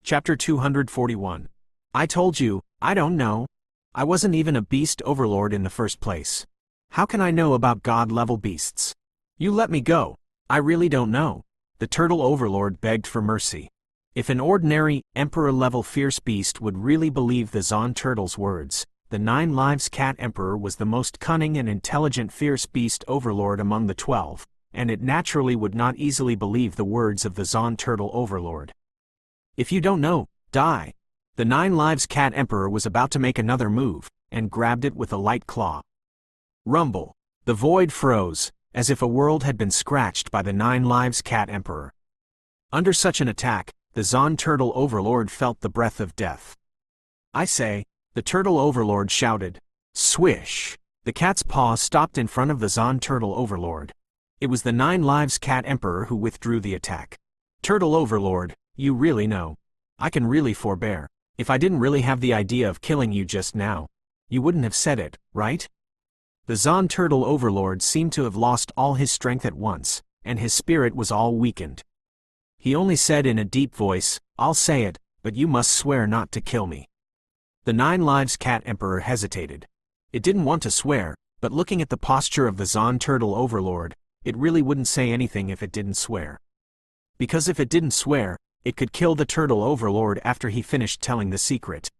Chapter 241. I told you, I don't know. I wasn't even a beast overlord in the first place. How can I know about god-level beasts? You let me go. I really don't know. The turtle overlord begged for mercy. If an ordinary, emperor-level fierce beast would really believe the Zon turtle's words, the 9 Lives Cat Emperor was the most cunning and intelligent fierce beast overlord among the 12, and it naturally would not easily believe the words of the Zon turtle overlord. If you don't know, die. The 9 Lives Cat Emperor was about to make another move, and grabbed it with a light claw. Rumble. The void froze, as if a world had been scratched by the 9 Lives Cat Emperor. Under such an attack, the Zon turtle overlord felt the breath of death. I say, the turtle overlord shouted. Swish! The cat's paw stopped in front of the Zon turtle overlord. It was the 9 Lives Cat Emperor who withdrew the attack. Turtle overlord, you really know. I can really forbear. If I didn't really have the idea of killing you just now, you wouldn't have said it, right? The Zon turtle overlord seemed to have lost all his strength at once, and his spirit was all weakened. He only said in a deep voice, I'll say it, but you must swear not to kill me. The 9 Lives Cat Emperor hesitated. It didn't want to swear, but looking at the posture of the Zon turtle overlord, it really wouldn't say anything if it didn't swear. Because if it didn't swear, it could kill the turtle overlord after he finished telling the secret.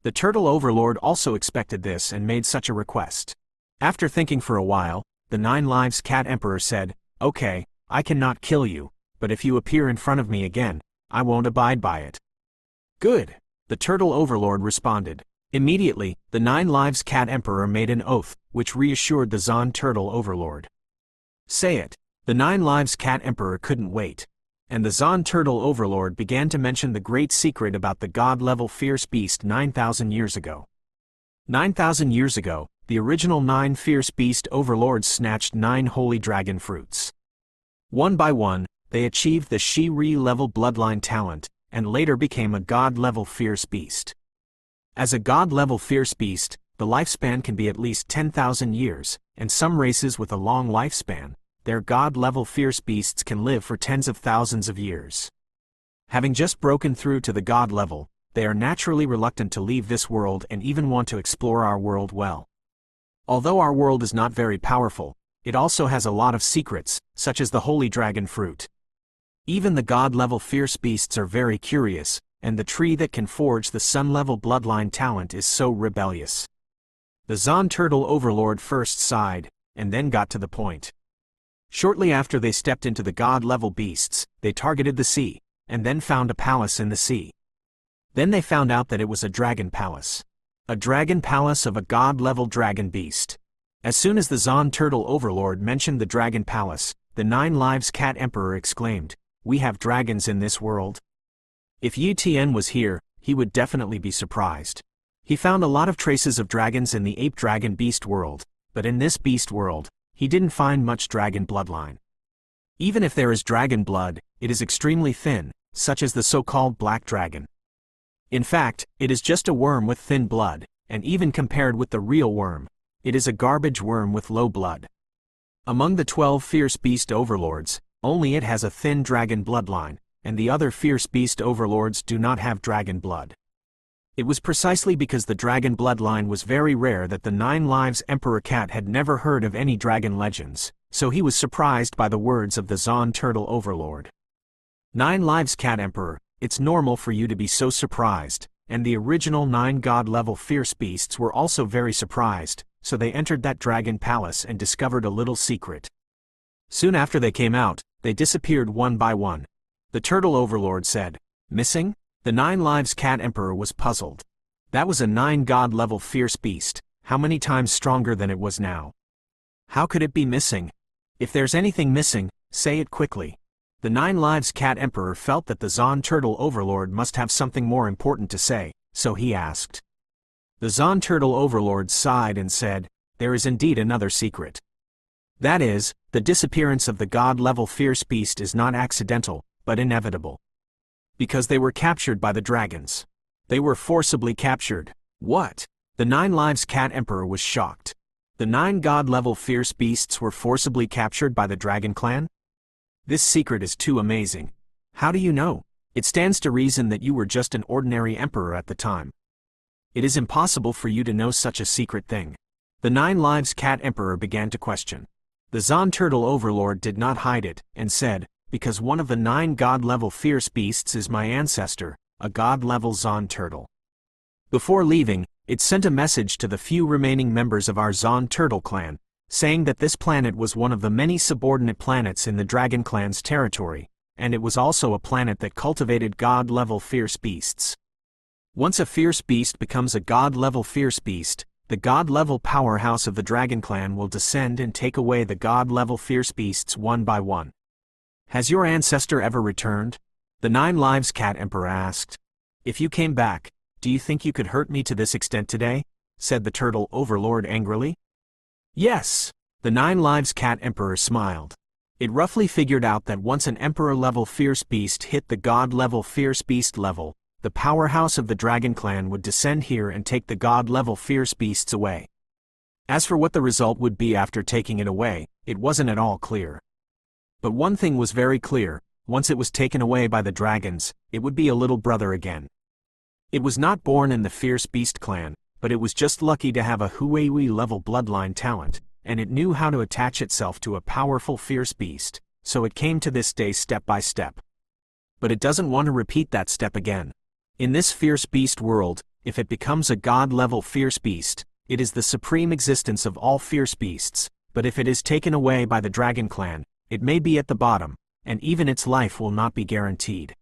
The turtle overlord also expected this and made such a request. After thinking for a while, the 9 Lives Cat Emperor said, Okay, I cannot kill you, but if you appear in front of me again, I won't abide by it. Good, the turtle overlord responded. Immediately, the 9 Lives Cat Emperor made an oath, which reassured the Zon turtle overlord. Say it. The 9 Lives Cat Emperor couldn't wait. And the Zon turtle overlord began to mention the great secret about the god-level fierce beast 9,000 years ago. 9,000 years ago, the original 9 fierce beast overlords snatched 9 holy dragon fruits. One by one, they achieved the Shi-Ri-level bloodline talent, and later became a god-level fierce beast. As a god-level fierce beast, the lifespan can be at least 10,000 years, and some races with a long lifespan, their god-level fierce beasts can live for tens of thousands of years. Having just broken through to the god level, they are naturally reluctant to leave this world and even want to explore our world well. Although our world is not very powerful, it also has a lot of secrets, such as the holy dragon fruit. Even the god-level fierce beasts are very curious, and the tree that can forge the sun-level bloodline talent is so rebellious. The Zon turtle overlord first sighed, and then got to the point. Shortly after they stepped into the god-level beasts, they targeted the sea, and then found a palace in the sea. Then they found out that it was a dragon palace. A dragon palace of a god-level dragon beast. As soon as the Zon turtle overlord mentioned the dragon palace, the 9 Lives Cat Emperor exclaimed, We have dragons in this world. If Yi Tian was here, he would definitely be surprised. He found a lot of traces of dragons in the ape dragon beast world, but in this beast world, he didn't find much dragon bloodline. Even if there is dragon blood, it is extremely thin, such as the so-called black dragon. In fact, it is just a worm with thin blood, and even compared with the real worm, it is a garbage worm with low blood. Among the 12 fierce beast overlords, only it has a thin dragon bloodline, and the other fierce beast overlords do not have dragon blood. It was precisely because the dragon bloodline was very rare that the 9 Lives Emperor Cat had never heard of any dragon legends, so he was surprised by the words of the Zon turtle overlord. 9 Lives Cat Emperor, it's normal for you to be so surprised, and the original 9 god-level fierce beasts were also very surprised, so they entered that dragon palace and discovered a little secret. Soon after they came out, they disappeared one by one. The turtle overlord said, Missing? The 9 Lives Cat Emperor was puzzled. That was a 9 god-level fierce beast, how many times stronger than it was now? How could it be missing? If there's anything missing, say it quickly. The 9 Lives Cat Emperor felt that the Zon turtle overlord must have something more important to say, so he asked. The Zon turtle overlord sighed and said, There is indeed another secret. That is, the disappearance of the god-level fierce beast is not accidental, but inevitable. Because they were captured by the dragons. They were forcibly captured. What? The 9 Lives Cat Emperor was shocked. The 9 god-level fierce beasts were forcibly captured by the dragon clan? This secret is too amazing. How do you know? It stands to reason that you were just an ordinary emperor at the time. It is impossible for you to know such a secret thing. The 9 Lives Cat Emperor began to question. The Zon Turtle Overlord did not hide it, and said, because one of the 9 god-level fierce beasts is my ancestor, a god-level Zon Turtle. Before leaving, it sent a message to the few remaining members of our Zon Turtle clan, saying that this planet was one of the many subordinate planets in the Dragon Clan's territory, and it was also a planet that cultivated god-level fierce beasts. Once a fierce beast becomes a god-level fierce beast, the god-level powerhouse of the Dragon Clan will descend and take away the god-level fierce beasts one by one. Has your ancestor ever returned? The 9 Lives Cat Emperor asked. If you came back, do you think you could hurt me to this extent today? Said the Turtle Overlord angrily. Yes, the 9 Lives Cat Emperor smiled. It roughly figured out that once an Emperor-level fierce beast hit the god-level fierce beast level, the powerhouse of the Dragon Clan would descend here and take the god-level fierce beasts away. As for what the result would be after taking it away, it wasn't at all clear. But one thing was very clear: once it was taken away by the dragons, it would be a little brother again. It was not born in the Fierce Beast clan, but it was just lucky to have a Huawei level bloodline talent, and it knew how to attach itself to a powerful fierce beast, so it came to this day step by step. But it doesn't want to repeat that step again. In this fierce beast world, if it becomes a god-level fierce beast, it is the supreme existence of all fierce beasts, but if it is taken away by the Dragon Clan, it may be at the bottom, and even its life will not be guaranteed.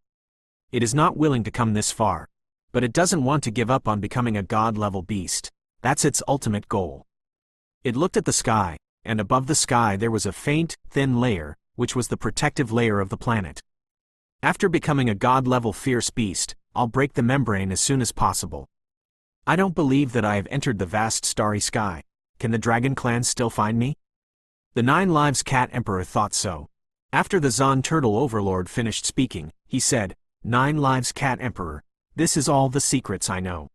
It is not willing to come this far. But it doesn't want to give up on becoming a god-level beast. That's its ultimate goal. It looked at the sky, and above the sky there was a faint, thin layer, which was the protective layer of the planet. After becoming a god-level fierce beast, I'll break the membrane as soon as possible. I don't believe that I have entered the vast starry sky. Can the Dragon Clan still find me? The 9 Lives Cat Emperor thought so. After the Zon Turtle Overlord finished speaking, he said, 9 Lives Cat Emperor, this is all the secrets I know.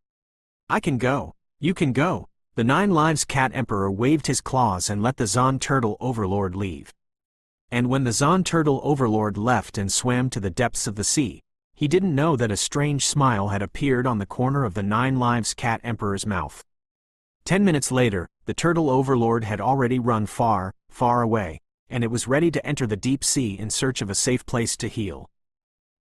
I can go. You can go. The 9 Lives Cat Emperor waved his claws and let the Zon Turtle Overlord leave. And when the Zon Turtle Overlord left and swam to the depths of the sea, he didn't know that a strange smile had appeared on the corner of the 9 Lives Cat Emperor's mouth. 10 minutes later, the Turtle Overlord had already run far, far away, and it was ready to enter the deep sea in search of a safe place to heal.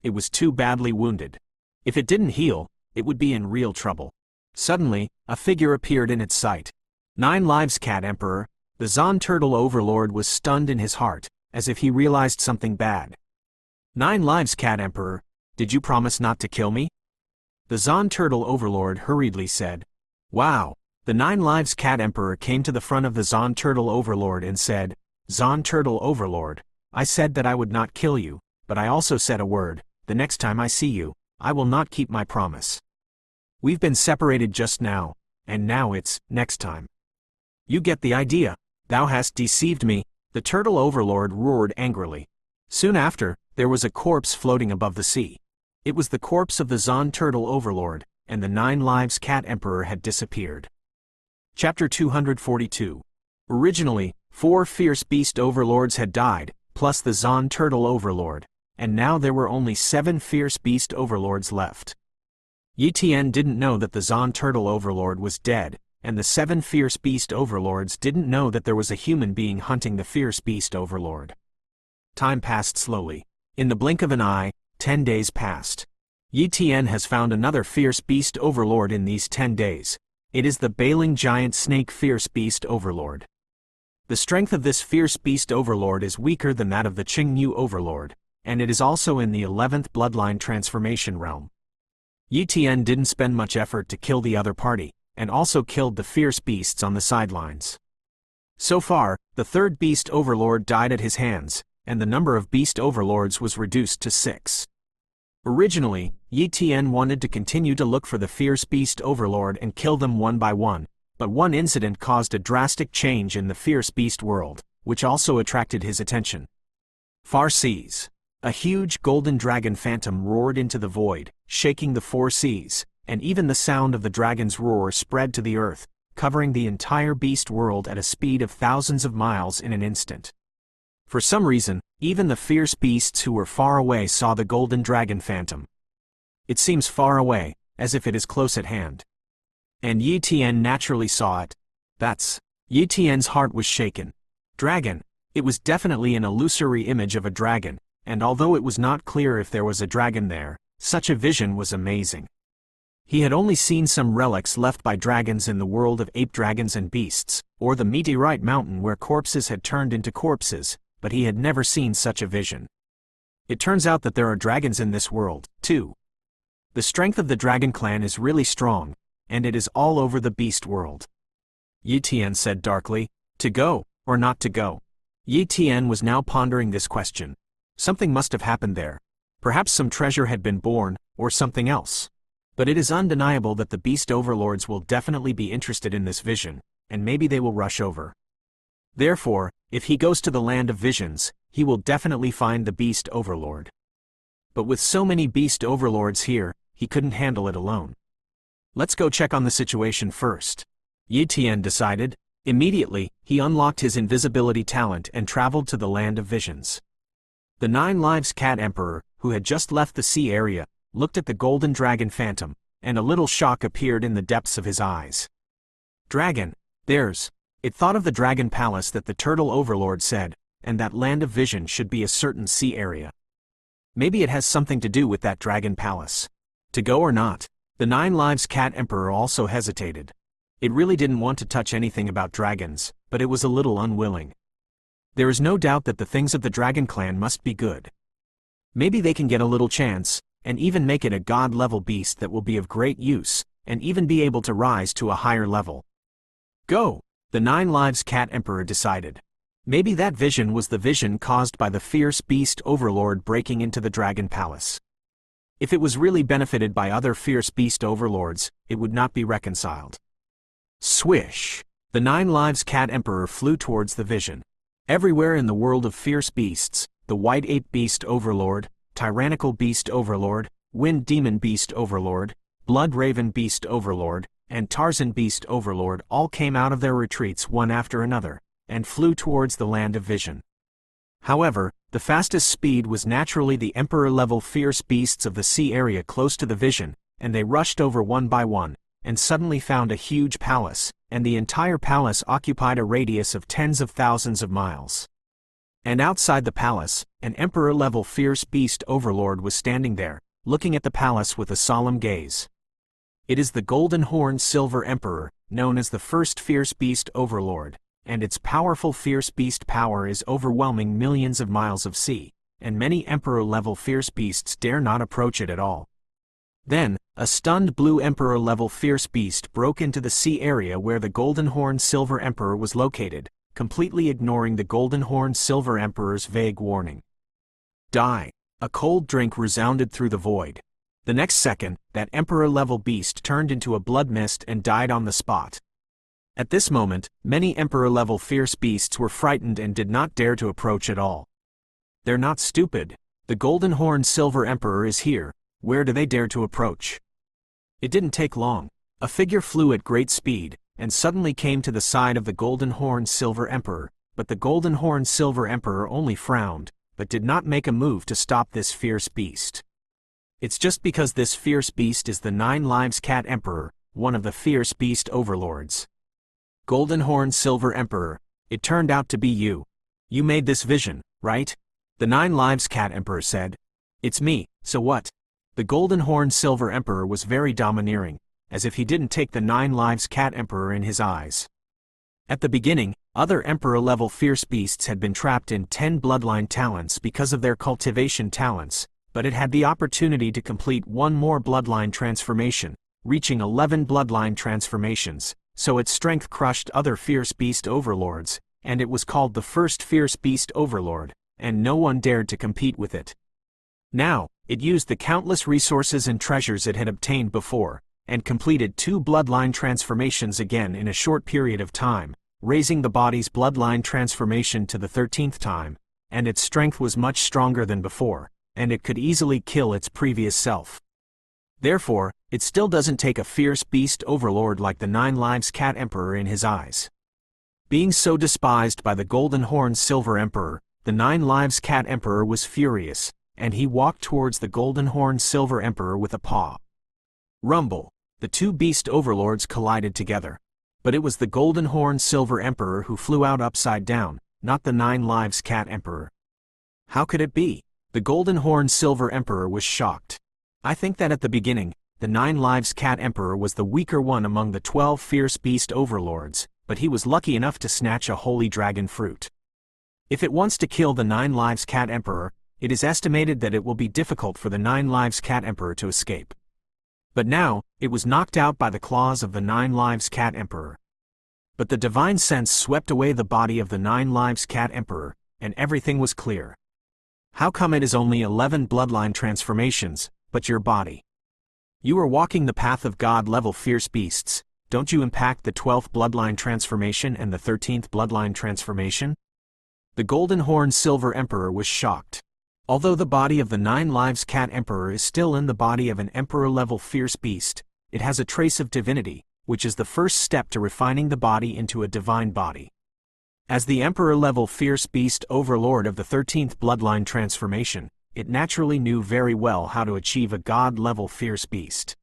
It was too badly wounded. If it didn't heal, it would be in real trouble. Suddenly, a figure appeared in its sight. 9 Lives Cat Emperor. The Zon Turtle Overlord was stunned in his heart, as if he realized something bad. 9 Lives Cat Emperor, did you promise not to kill me? The Zon Turtle Overlord hurriedly said. Wow! The 9 Lives Cat Emperor came to the front of the Zon Turtle Overlord and said, Zon Turtle Overlord, I said that I would not kill you, but I also said a word: the next time I see you, I will not keep my promise. We've been separated just now, and now it's next time. You get the idea. Thou hast deceived me, the Turtle Overlord roared angrily. Soon after, there was a corpse floating above the sea. It was the corpse of the Zon Turtle Overlord, and the 9 Lives Cat Emperor had disappeared. Chapter 242. Originally, 4 fierce beast overlords had died, plus the Zon Turtle Overlord, and now there were only 7 fierce beast overlords left. Yi Tian didn't know that the Zon Turtle Overlord was dead, and the 7 fierce beast overlords didn't know that there was a human being hunting the fierce beast overlord. Time passed slowly. In the blink of an eye, 10 days passed. Yi Tian has found another fierce beast overlord in these 10 days. It is the Bailing Giant Snake Fierce Beast Overlord. The strength of this fierce beast overlord is weaker than that of the Qingyu Overlord, and it is also in the 11th bloodline transformation realm. Yi Tian didn't spend much effort to kill the other party, and also killed the fierce beasts on the sidelines. So far, the 3rd beast overlord died at his hands, and the number of beast overlords was reduced to 6. Originally, Yi Tian wanted to continue to look for the fierce beast overlord and kill them one by one, but one incident caused a drastic change in the fierce beast world, which also attracted his attention. Far seas. A huge golden dragon phantom roared into the void, shaking the 4 seas, and even the sound of the dragon's roar spread to the earth, covering the entire beast world at a speed of thousands of miles in an instant. For some reason, Even the fierce beasts who were far away saw the golden dragon phantom. It seems far away, as if it is close at hand. And Yi Tian naturally saw it. Yi Tian's heart was shaken. Dragon. It was definitely an illusory image of a dragon, and although it was not clear if there was a dragon there, such a vision was amazing. He had only seen some relics left by dragons in the world of ape dragons and beasts, or the meteorite mountain where corpses had turned into corpses, but he had never seen such a vision. It turns out that there are dragons in this world, too. The strength of the dragon clan is really strong, and it is all over the beast world. Yi Tian said darkly, to go, or not to go? Yi Tian was now pondering this question. Something must have happened there. Perhaps some treasure had been born, or something else. But it is undeniable that the beast overlords will definitely be interested in this vision, and maybe they will rush over. Therefore, if he goes to the land of visions, he will definitely find the beast overlord. But with so many beast overlords here, he couldn't handle it alone. Let's go check on the situation first. Yi Tian decided. Immediately, he unlocked his invisibility talent and traveled to the land of visions. The 9 Lives Cat Emperor, who had just left the sea area, looked at the golden dragon phantom, and a little shock appeared in the depths of his eyes. Dragon, it thought of the dragon palace that the turtle overlord said, and that land of vision should be a certain sea area. Maybe it has something to do with that dragon palace. To go or not? The 9 Lives Cat Emperor also hesitated. It really didn't want to touch anything about dragons, but it was a little unwilling. There is no doubt that the things of the dragon clan must be good. Maybe they can get a little chance, and even make it a god-level beast that will be of great use, and even be able to rise to a higher level. Go! The 9 Lives Cat Emperor decided. Maybe that vision was the vision caused by the fierce beast overlord breaking into the dragon palace. If it was really benefited by other fierce beast overlords, it would not be reconciled. Swish! The 9 Lives Cat Emperor flew towards the vision. Everywhere in the world of fierce beasts, the White Ape Beast Overlord, Tyrannical Beast Overlord, Wind Demon Beast Overlord, Blood Raven Beast Overlord, and Tarzan Beast Overlord all came out of their retreats one after another, and flew towards the land of vision. However, the fastest speed was naturally the Emperor-level fierce beasts of the sea area close to the vision, and they rushed over one by one, and suddenly found a huge palace, and the entire palace occupied a radius of tens of thousands of miles. And outside the palace, an Emperor-level fierce beast overlord was standing there, looking at the palace with a solemn gaze. It is the Golden Horned Silver Emperor, known as the first fierce beast overlord, and its powerful fierce beast power is overwhelming millions of miles of sea, and many Emperor-level fierce beasts dare not approach it at all. Then, a stunned blue Emperor-level fierce beast broke into the sea area where the Golden Horned Silver Emperor was located, completely ignoring the Golden Horned Silver Emperor's vague warning. Die! A cold drink resounded through the void. The next second, that Emperor-level beast turned into a blood mist and died on the spot. At this moment, many Emperor-level fierce beasts were frightened and did not dare to approach at all. They're not stupid. The Golden Horned Silver Emperor is here. Where do they dare to approach? It didn't take long. A figure flew at great speed, and suddenly came to the side of the Golden Horned Silver Emperor, but the Golden Horned Silver Emperor only frowned, but did not make a move to stop this fierce beast. It's just because this fierce beast is the 9 Lives Cat Emperor, one of the fierce beast overlords. Golden Horned Silver Emperor, it turned out to be you. You made this vision, right? The 9 Lives Cat Emperor said. It's me, so what? The Golden Horned Silver Emperor was very domineering, as if he didn't take the 9 Lives Cat Emperor in his eyes. At the beginning, other Emperor-level fierce beasts had been trapped in 10 bloodline talents because of their cultivation talents, but it had the opportunity to complete one more bloodline transformation, reaching 11 bloodline transformations, so its strength crushed other fierce beast overlords, and it was called the first fierce beast overlord, and no one dared to compete with it. Now, it used the countless resources and treasures it had obtained before, and completed 2 bloodline transformations again in a short period of time, raising the body's bloodline transformation to the 13th time, and its strength was much stronger than before, and it could easily kill its previous self. Therefore, it still doesn't take a fierce beast overlord like the 9 Lives Cat Emperor in his eyes. Being so despised by the Golden Horned Silver Emperor, the 9 Lives Cat Emperor was furious, and he walked towards the Golden Horn Silver Emperor with a paw. Rumble! The two beast overlords collided together. But it was the Golden Horn Silver Emperor who flew out upside down, not the 9 Lives Cat Emperor. How could it be? The Golden Horn Silver Emperor was shocked. I think that at the beginning, the 9 Lives Cat Emperor was the weaker one among the 12 fierce beast overlords, but he was lucky enough to snatch a holy dragon fruit. If it wants to kill the 9 Lives Cat Emperor, it is estimated that it will be difficult for the 9 Lives Cat Emperor to escape. But now, it was knocked out by the claws of the 9 Lives Cat Emperor. But the divine sense swept away the body of the 9 Lives Cat Emperor, and everything was clear. How come it is only 11 bloodline transformations, but your body? You are walking the path of God-level fierce beasts, don't you impact the 12th bloodline transformation and the 13th bloodline transformation? The Golden Horn Silver Emperor was shocked. Although the body of the 9 Lives Cat Emperor is still in the body of an Emperor-level fierce beast, it has a trace of divinity, which is the first step to refining the body into a divine body. As the Emperor-level fierce beast overlord of the 13th bloodline transformation, it naturally knew very well how to achieve a God-level fierce beast.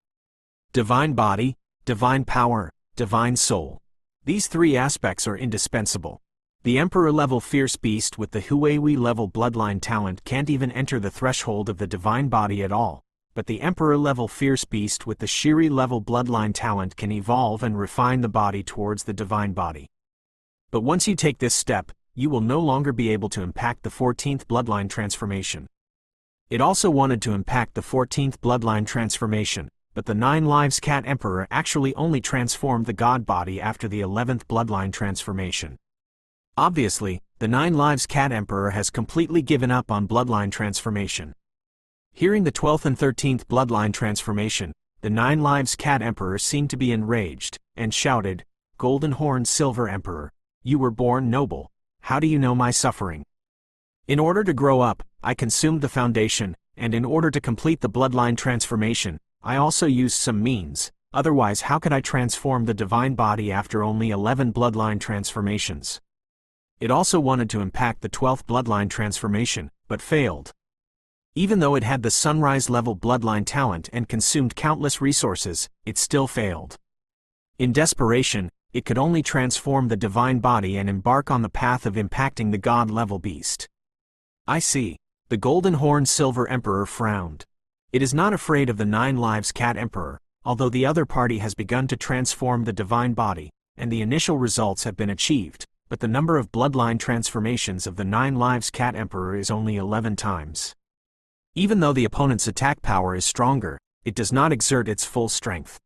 Divine body, divine power, divine soul. These three aspects are indispensable. The Emperor-level fierce beast with the Huawei-level bloodline talent can't even enter the threshold of the divine body at all, but the Emperor-level fierce beast with the Shiri-level bloodline talent can evolve and refine the body towards the divine body. But once you take this step, you will no longer be able to impact the 14th bloodline transformation. It also wanted to impact the 14th bloodline transformation, but the 9 Lives Cat Emperor actually only transformed the god body after the 11th bloodline transformation. Obviously, the 9 Lives Cat Emperor has completely given up on bloodline transformation. Hearing the 12th and 13th bloodline transformation, the 9 Lives Cat Emperor seemed to be enraged, and shouted, "Golden Horn Silver Emperor, you were born noble, how do you know my suffering? In order to grow up, I consumed the foundation, and in order to complete the bloodline transformation, I also used some means, otherwise how could I transform the divine body after only 11 bloodline transformations?" It also wanted to impact the 12th bloodline transformation, but failed. Even though it had the sunrise-level bloodline talent and consumed countless resources, it still failed. In desperation, it could only transform the divine body and embark on the path of impacting the god-level beast. I see. The Golden Horn Silver Emperor frowned. It is not afraid of the 9 Lives Cat Emperor, although the other party has begun to transform the divine body, and the initial results have been achieved, but the number of bloodline transformations of the 9 Lives Cat Emperor is only 11 times. Even though the opponent's attack power is stronger, it does not exert its full strength.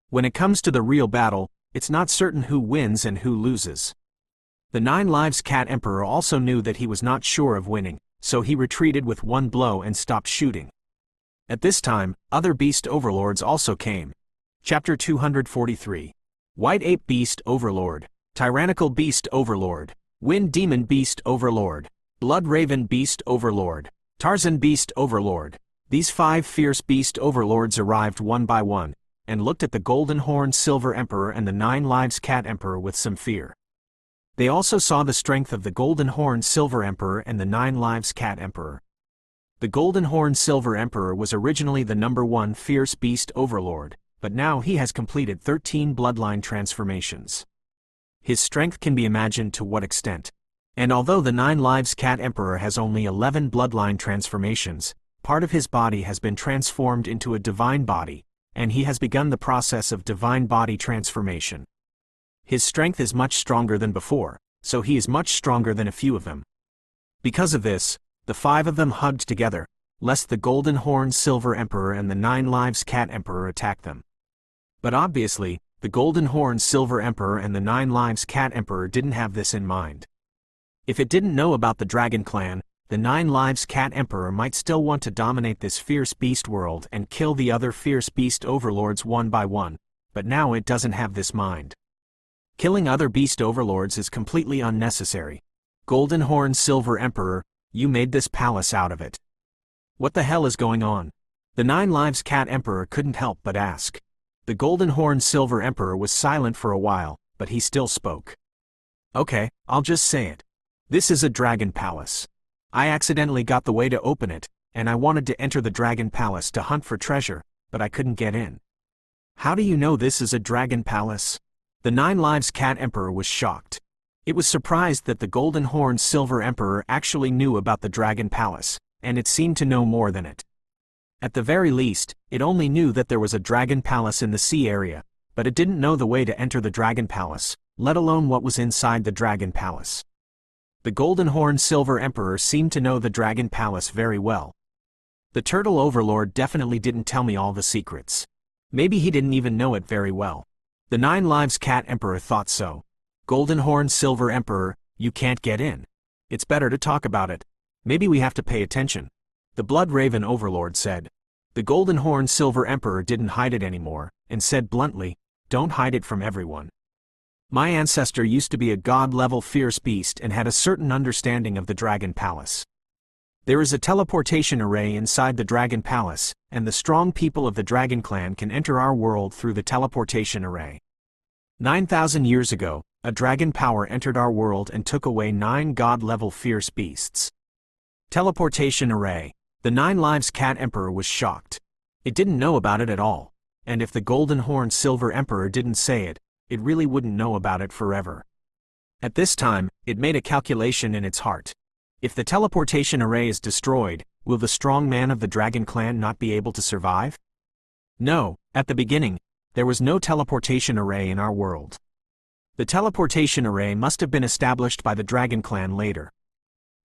When it comes to the real battle, it's not certain who wins and who loses. The 9 Lives Cat Emperor also knew that he was not sure of winning, so he retreated with one blow and stopped shooting. At this time, other beast overlords also came. Chapter 243. White Ape Beast Overlord, Tyrannical Beast Overlord, Wind Demon Beast Overlord, Blood Raven Beast Overlord, Tarzan Beast Overlord. These 5 fierce beast overlords arrived one by one, and looked at the Golden Horn Silver Emperor and the 9 Lives Cat Emperor with some fear. They also saw the strength of the Golden Horn Silver Emperor and the 9 Lives Cat Emperor. The Golden Horn Silver Emperor was originally the number 1 fierce beast overlord, but now he has completed 13 bloodline transformations. His strength can be imagined to what extent. And although the 9 Lives Cat Emperor has only 11 bloodline transformations, part of his body has been transformed into a divine body, and he has begun the process of divine body transformation. His strength is much stronger than before, so he is much stronger than a few of them. Because of this, the 5 of them hugged together, lest the Golden Horn Silver Emperor and the 9 Lives Cat Emperor attack them. But obviously, the Golden Horn Silver Emperor and the 9 Lives Cat Emperor didn't have this in mind. If it didn't know about the Dragon Clan, the 9 Lives Cat Emperor might still want to dominate this fierce beast world and kill the other fierce beast overlords one by one, but now it doesn't have this mind. Killing other beast overlords is completely unnecessary. Golden Horn Silver Emperor, you made this palace out of it. What the hell is going on? The 9 Lives Cat Emperor couldn't help but ask. The Golden Horn Silver Emperor was silent for a while, but he still spoke. Okay, I'll just say it. This is a dragon palace. I accidentally got the way to open it, and I wanted to enter the dragon palace to hunt for treasure, but I couldn't get in. How do you know this is a dragon palace? The 9 Lives Cat Emperor was shocked. It was surprised that the Golden Horned Silver Emperor actually knew about the dragon palace, and it seemed to know more than it. At the very least, it only knew that there was a dragon palace in the sea area, but it didn't know the way to enter the dragon palace, let alone what was inside the dragon palace. The Golden Horned Silver Emperor seemed to know the dragon palace very well. The Turtle Overlord definitely didn't tell me all the secrets. Maybe he didn't even know it very well. The 9 Lives Cat Emperor thought so. Golden Horned Silver Emperor, you can't get in. It's better to talk about it. Maybe we have to pay attention. The Blood Raven Overlord said. The Golden Horned Silver Emperor didn't hide it anymore, and said bluntly, don't hide it from everyone. My ancestor used to be a god-level fierce beast and had a certain understanding of the Dragon Palace. There is a teleportation array inside the Dragon Palace, and the strong people of the Dragon Clan can enter our world through the teleportation array. 9,000 years ago, a dragon power entered our world and took away 9 god-level fierce beasts. Teleportation array. The 9 Lives Cat Emperor was shocked. It didn't know about it at all, and if the Golden Horned Silver Emperor didn't say it, it really wouldn't know about it forever. At this time, it made a calculation in its heart. If the teleportation array is destroyed, will the strong man of the Dragon Clan not be able to survive? No, at the beginning, there was no teleportation array in our world. The teleportation array must have been established by the Dragon Clan later.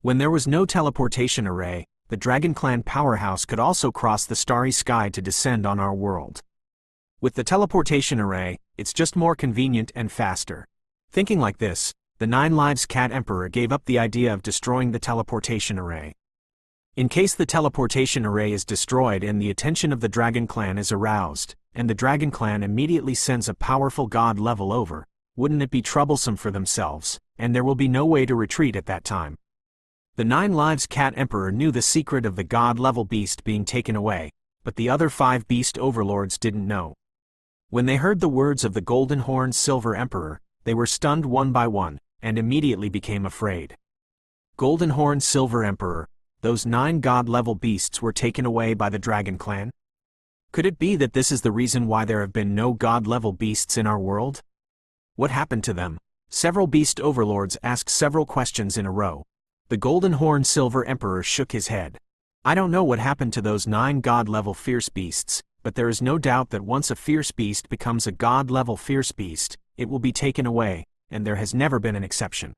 When there was no teleportation array, the Dragon Clan powerhouse could also cross the starry sky to descend on our world. With the teleportation array, it's just more convenient and faster. Thinking like this, the 9 Lives Cat Emperor gave up the idea of destroying the teleportation array. In case the teleportation array is destroyed and the attention of the Dragon Clan is aroused, and the Dragon Clan immediately sends a powerful god level over, wouldn't it be troublesome for themselves, and there will be no way to retreat at that time. The 9 Lives Cat Emperor knew the secret of the god-level beast being taken away, but the other 5 beast overlords didn't know. When they heard the words of the Golden Horned Silver Emperor, they were stunned one by one, and immediately became afraid. Golden Horned Silver Emperor, those 9 god-level beasts were taken away by the Dragon Clan? Could it be that this is the reason why there have been no god-level beasts in our world? What happened to them? Several beast overlords asked several questions in a row. The Golden Horned Silver Emperor shook his head. I don't know what happened to those 9 god-level fierce beasts, but there is no doubt that once a fierce beast becomes a god-level fierce beast, it will be taken away, and there has never been an exception.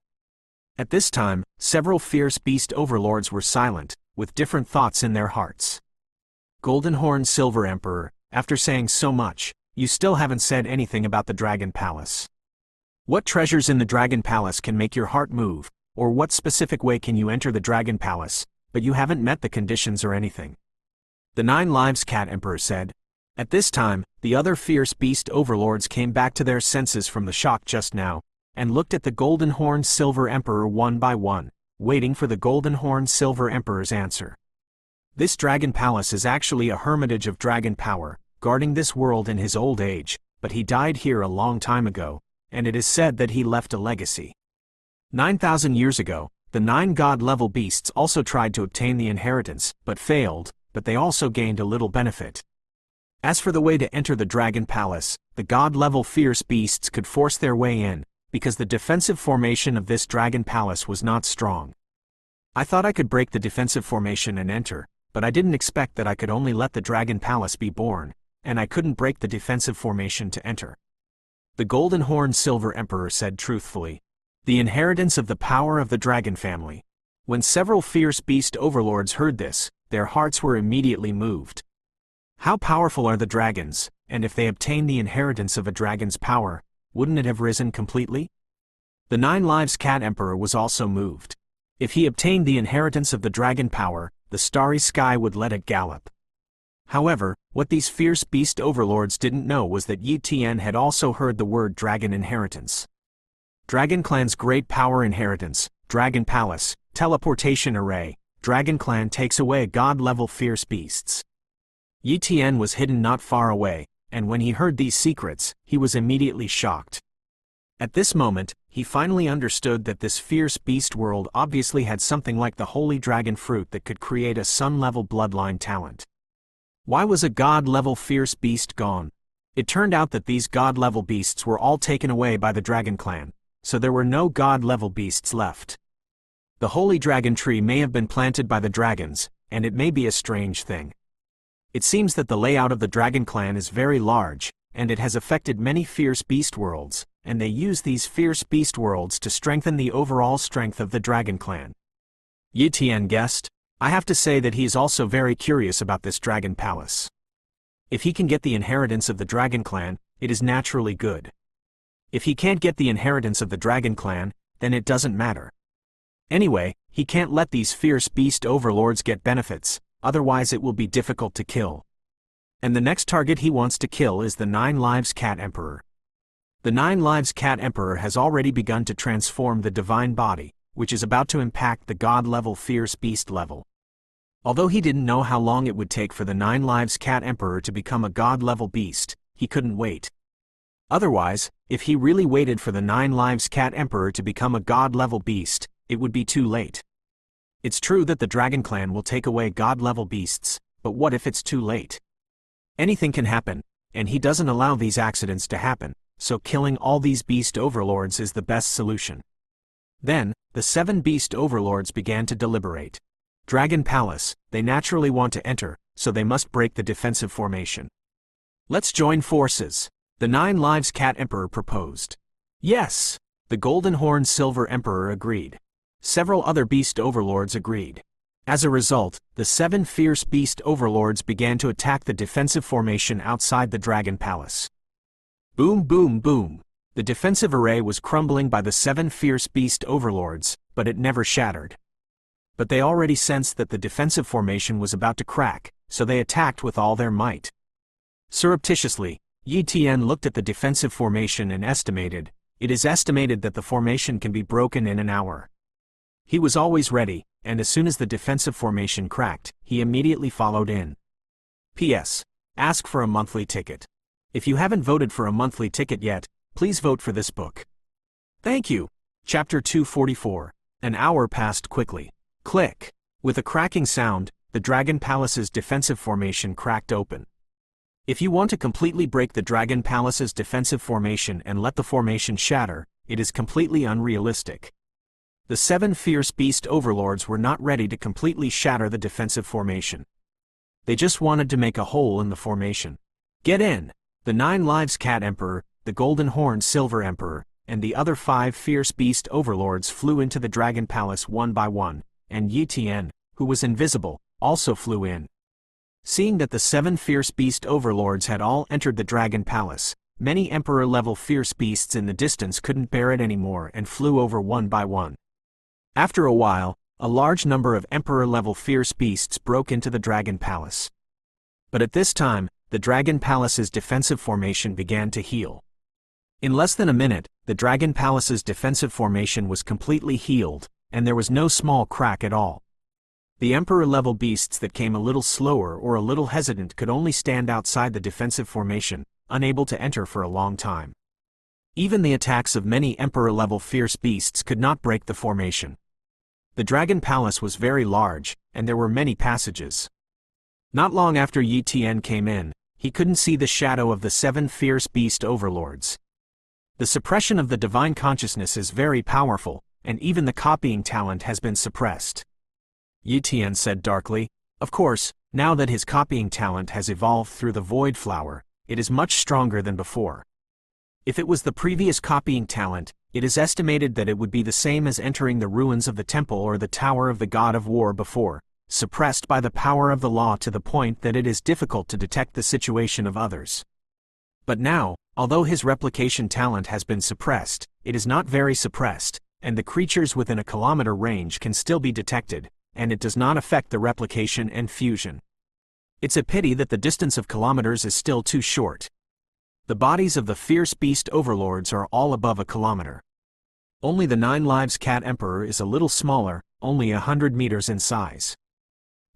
At this time, several fierce beast overlords were silent, with different thoughts in their hearts. Golden Horned Silver Emperor, after saying so much, you still haven't said anything about the Dragon Palace. What treasures in the Dragon Palace can make your heart move, or what specific way can you enter the Dragon Palace, but you haven't met the conditions or anything? The 9 Lives Cat Emperor said. At this time, the other fierce beast overlords came back to their senses from the shock just now, and looked at the Golden Horned Silver Emperor one by one, waiting for the Golden Horned Silver Emperor's answer. This Dragon Palace is actually a hermitage of dragon power, guarding this world in his old age, but he died here a long time ago, and it is said that he left a legacy. 9,000 years ago, the 9 god-level beasts also tried to obtain the inheritance, but failed, but they also gained a little benefit. As for the way to enter the Dragon Palace, the god-level fierce beasts could force their way in, because the defensive formation of this Dragon Palace was not strong. I thought I could break the defensive formation and enter, but I didn't expect that I could only let the Dragon Palace be born, and I couldn't break the defensive formation to enter. The Golden Horned Silver Emperor said truthfully. The inheritance of the power of the dragon family. When several fierce beast overlords heard this, their hearts were immediately moved. How powerful are the dragons, and if they obtain the inheritance of a dragon's power, wouldn't it have risen completely? The 9 Lives Cat Emperor was also moved. If he obtained the inheritance of the dragon power, the starry sky would let it gallop. However, what these fierce beast overlords didn't know was that Yi Tian had also heard the word dragon inheritance. Dragon Clan's great power inheritance, Dragon Palace, teleportation array, Dragon Clan takes away god-level fierce beasts. Yi Tian was hidden not far away, and when he heard these secrets, he was immediately shocked. At this moment, he finally understood that this fierce beast world obviously had something like the holy dragon fruit that could create a sun-level bloodline talent. Why was a god-level fierce beast gone? It turned out that these god-level beasts were all taken away by the dragon clan, so there were no god-level beasts left. The holy dragon tree may have been planted by the dragons, and it may be a strange thing. It seems that the layout of the dragon clan is very large, and it has affected many fierce beast worlds, and they use these fierce beast worlds to strengthen the overall strength of the dragon clan. Yi Tian guessed. I have to say that he is also very curious about this dragon palace. If he can get the inheritance of the dragon clan, it is naturally good. If he can't get the inheritance of the dragon clan, then it doesn't matter. Anyway, he can't let these fierce beast overlords get benefits, otherwise it will be difficult to kill. And the next target he wants to kill is the 9 Lives Cat Emperor. The 9 Lives Cat Emperor has already begun to transform the divine body, which is about to impact the god-level fierce beast level. Although he didn't know how long it would take for the 9 Lives Cat Emperor to become a god-level beast, he couldn't wait. Otherwise, if he really waited for the 9 Lives Cat Emperor to become a god-level beast, it would be too late. It's true that the Dragon Clan will take away god-level beasts, but what if it's too late? Anything can happen, and he doesn't allow these accidents to happen, so killing all these beast overlords is the best solution. Then, the 7 beast overlords began to deliberate. Dragon Palace, they naturally want to enter, so they must break the defensive formation. Let's join forces, the 9 Lives Cat Emperor proposed. Yes, the Golden Horn Silver Emperor agreed. Several other beast overlords agreed. As a result, the 7 fierce beast overlords began to attack the defensive formation outside the Dragon Palace. Boom boom boom. The defensive array was crumbling by the 7 fierce beast overlords, but it never shattered. But they already sensed that the defensive formation was about to crack, so they attacked with all their might. Surreptitiously, Yi Tian looked at the defensive formation and estimated, it is estimated that the formation can be broken in an hour. He was always ready, and as soon as the defensive formation cracked, he immediately followed in. P.S. Ask for a monthly ticket. If you haven't voted for a monthly ticket yet, please vote for this book. Thank you. Chapter 244. An hour passed quickly. Click. With a cracking sound, the Dragon Palace's defensive formation cracked open. If you want to completely break the Dragon Palace's defensive formation and let the formation shatter, it is completely unrealistic. The 7 fierce beast overlords were not ready to completely shatter the defensive formation. They just wanted to make a hole in the formation. Get in! The 9 Lives Cat Emperor, the Golden Horn Silver Emperor, and the other 5 fierce beast overlords flew into the Dragon Palace one by one, and Yi Tian, who was invisible, also flew in. Seeing that the 7 fierce beast overlords had all entered the Dragon Palace, many Emperor-level fierce beasts in the distance couldn't bear it anymore and flew over one by one. After a while, a large number of Emperor-level fierce beasts broke into the Dragon Palace. But at this time, the Dragon Palace's defensive formation began to heal. In less than a minute, the Dragon Palace's defensive formation was completely healed, and there was no small crack at all. The Emperor-level beasts that came a little slower or a little hesitant could only stand outside the defensive formation, unable to enter for a long time. Even the attacks of many Emperor-level fierce beasts could not break the formation. The Dragon Palace was very large, and there were many passages. Not long after Yi Tian came in, he couldn't see the shadow of the 7 fierce beast overlords. The suppression of the divine consciousness is very powerful, and even the copying talent has been suppressed. Yi Tian said darkly, of course, now that his copying talent has evolved through the Void Flower, it is much stronger than before. If it was the previous copying talent, it is estimated that it would be the same as entering the ruins of the temple or the tower of the god of war before, suppressed by the power of the law to the point that it is difficult to detect the situation of others. But now, although his replication talent has been suppressed, it is not very suppressed, and the creatures within a kilometer range can still be detected, and it does not affect the replication and fusion. It's a pity that the distance of kilometers is still too short. The bodies of the fierce beast overlords are all above a kilometer. Only the 9 Lives Cat Emperor is a little smaller, only 100 meters in size.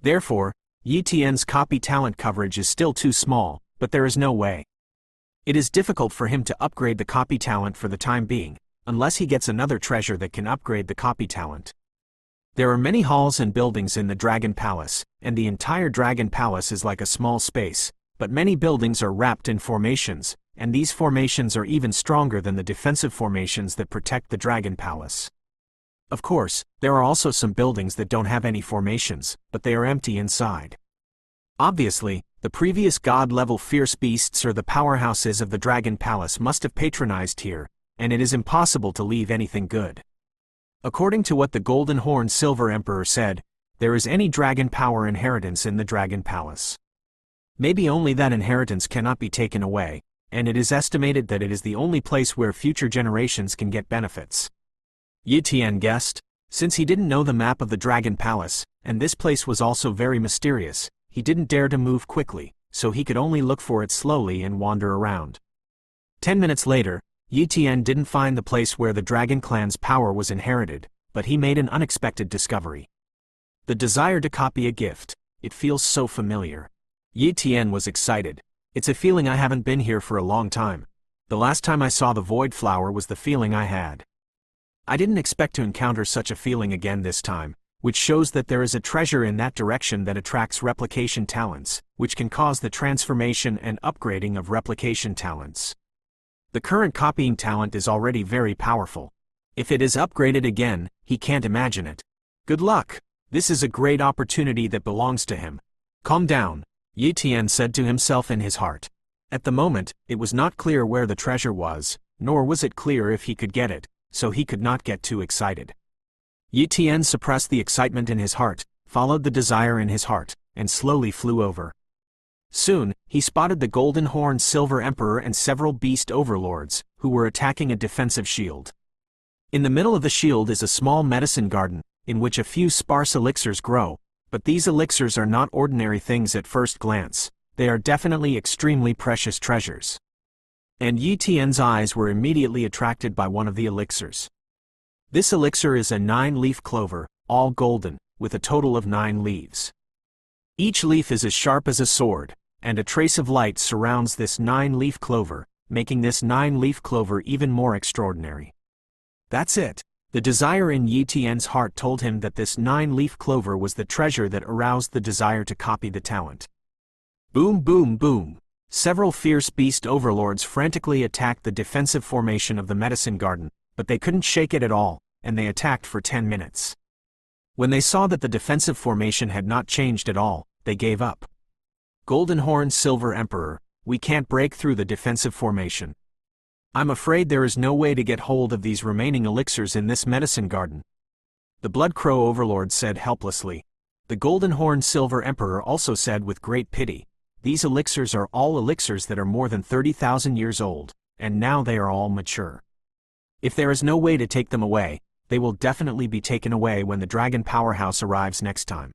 Therefore, Yi Tian's copy talent coverage is still too small, but there is no way. It is difficult for him to upgrade the copy talent for the time being, unless he gets another treasure that can upgrade the copy talent. There are many halls and buildings in the Dragon Palace, and the entire Dragon Palace is like a small space, but many buildings are wrapped in formations, and these formations are even stronger than the defensive formations that protect the Dragon Palace. Of course, there are also some buildings that don't have any formations, but they are empty inside. Obviously, the previous god-level fierce beasts or the powerhouses of the Dragon Palace must have patronized here, and it is impossible to leave anything good. According to what the Golden Horn Silver Emperor said, there is any dragon power inheritance in the Dragon Palace. Maybe only that inheritance cannot be taken away, and it is estimated that it is the only place where future generations can get benefits. Yi Tian guessed. Since he didn't know the map of the Dragon Palace, and this place was also very mysterious, he didn't dare to move quickly, so he could only look for it slowly and wander around. 10 minutes later, Yi Tian didn't find the place where the Dragon Clan's power was inherited, but he made an unexpected discovery. The desire to copy a gift. It feels so familiar. Yi Tian was excited. It's a feeling I haven't been here for a long time. The last time I saw the Void Flower was the feeling I had. I didn't expect to encounter such a feeling again this time, which shows that there is a treasure in that direction that attracts replication talents, which can cause the transformation and upgrading of replication talents. The current copying talent is already very powerful. If it is upgraded again, he can't imagine it. Good luck! This is a great opportunity that belongs to him. Calm down, Yi Tian said to himself in his heart. At the moment, it was not clear where the treasure was, nor was it clear if he could get it, so he could not get too excited. Yi Tian suppressed the excitement in his heart, followed the desire in his heart, and slowly flew over. Soon, he spotted the Golden Horn Silver Emperor and several beast overlords, who were attacking a defensive shield. In the middle of the shield is a small medicine garden, in which a few sparse elixirs grow, but these elixirs are not ordinary things at first glance, they are definitely extremely precious treasures. And Yi Tian's eyes were immediately attracted by one of the elixirs. This elixir is a 9-leaf clover, all golden, with a total of 9 leaves. Each leaf is as sharp as a sword, and a trace of light surrounds this 9-leaf clover, making this 9-leaf clover even more extraordinary. That's it. The desire in Yi Tian's heart told him that this 9-leaf clover was the treasure that aroused the desire to copy the talent. Boom boom boom. Several fierce beast overlords frantically attacked the defensive formation of the medicine garden, but they couldn't shake it at all, and they attacked for 10 minutes. When they saw that the defensive formation had not changed at all, they gave up. Golden Horn Silver Emperor, we can't break through the defensive formation. I'm afraid there is no way to get hold of these remaining elixirs in this medicine garden. The Blood Crow Overlord said helplessly. The Golden Horn Silver Emperor also said with great pity, these elixirs are all elixirs that are more than 30,000 years old, and now they are all mature. If there is no way to take them away, they will definitely be taken away when the Dragon Powerhouse arrives next time.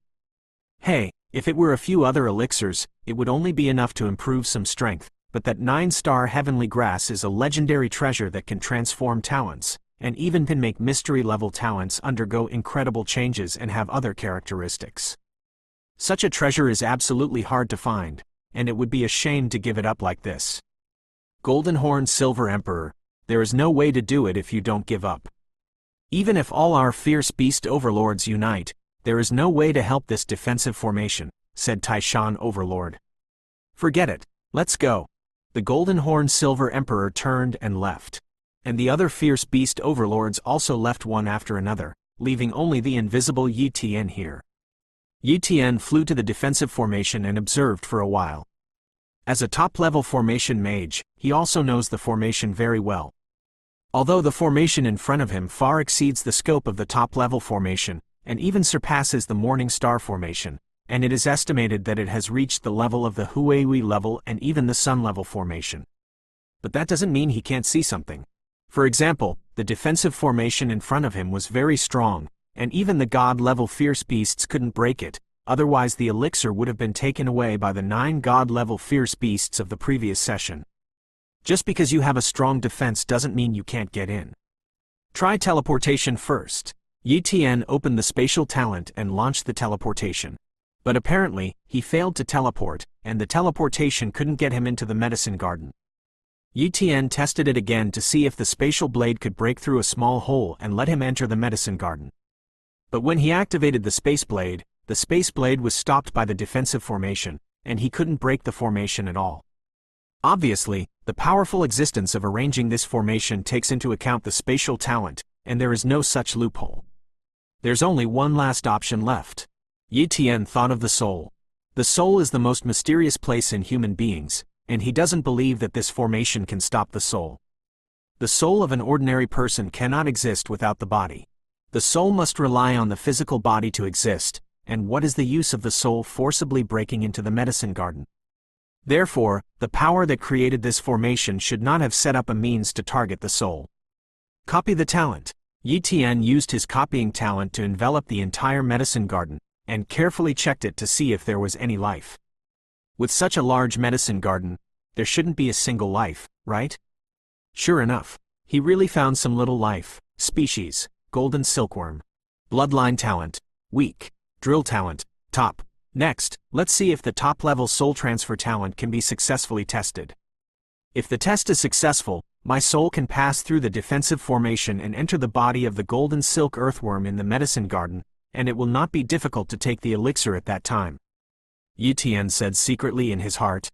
Hey, if it were a few other elixirs, it would only be enough to improve some strength, but that 9-star heavenly grass is a legendary treasure that can transform talents, and even can make mystery-level talents undergo incredible changes and have other characteristics. Such a treasure is absolutely hard to find, and it would be a shame to give it up like this. Golden Horn Silver Emperor, there is no way to do it if you don't give up. Even if all our fierce beast overlords unite, there is no way to help this defensive formation, said Taishan Overlord. Forget it, let's go. The Golden Horn Silver Emperor turned and left. And the other fierce beast overlords also left one after another, leaving only the invisible Yi Tian here. Yi Tian flew to the defensive formation and observed for a while. As a top-level formation mage, he also knows the formation very well. Although the formation in front of him far exceeds the scope of the top-level formation, and even surpasses the Morning Star formation, and it is estimated that it has reached the level of the Huihui level and even the Sun level formation. But that doesn't mean he can't see something. For example, the defensive formation in front of him was very strong, and even the god-level fierce beasts couldn't break it, otherwise the elixir would have been taken away by the 9 god-level fierce beasts of the previous session. Just because you have a strong defense doesn't mean you can't get in. Try teleportation first. Yi Tian opened the spatial talent and launched the teleportation. But apparently, he failed to teleport, and the teleportation couldn't get him into the medicine garden. Yi Tian tested it again to see if the spatial blade could break through a small hole and let him enter the medicine garden. But when he activated the space blade was stopped by the defensive formation, and he couldn't break the formation at all. Obviously, the powerful existence of arranging this formation takes into account the spatial talent, and there is no such loophole. There's only one last option left. Yi Tian thought of the soul. The soul is the most mysterious place in human beings, and he doesn't believe that this formation can stop the soul. The soul of an ordinary person cannot exist without the body. The soul must rely on the physical body to exist, and what is the use of the soul forcibly breaking into the medicine garden? Therefore, the power that created this formation should not have set up a means to target the soul. Copy the talent. Yi Tian used his copying talent to envelop the entire medicine garden, and carefully checked it to see if there was any life. With such a large medicine garden, there shouldn't be a single life, right? Sure enough, he really found some little life. Species: golden silkworm. Bloodline talent: weak. Drill talent: top. Next, let's see if the top-level soul transfer talent can be successfully tested. If the test is successful, my soul can pass through the defensive formation and enter the body of the golden silk earthworm in the medicine garden, and it will not be difficult to take the elixir at that time. Yi Tian said secretly in his heart.